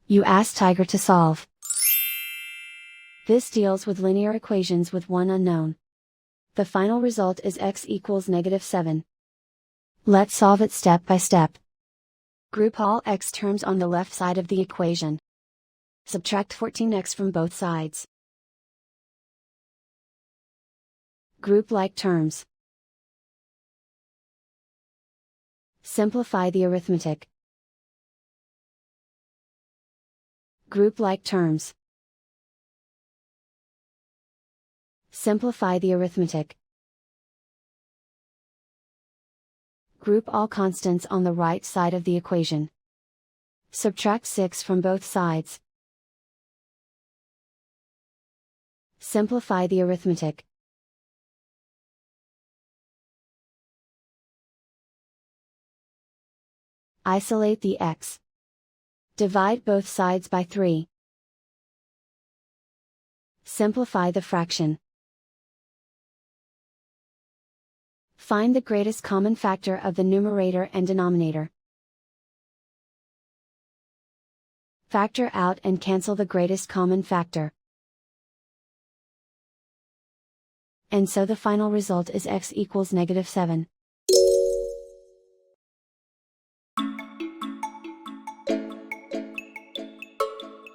You ask Tiger to solve. This deals with linear equations with one unknown. The final result is x equals -7. Let's solve it step by step. Group all x terms on the left side of the equation. Subtract 14x from both sides. Group like terms. Simplify the arithmetic. Group like terms. Simplify the arithmetic. Group all constants on the right side of the equation. Subtract 6 from both sides. Simplify the arithmetic. Isolate the x. Divide both sides by 3. Simplify the fraction. Find the greatest common factor of the numerator and denominator. Factor out and cancel the greatest common factor. And so the final result is x equals -7.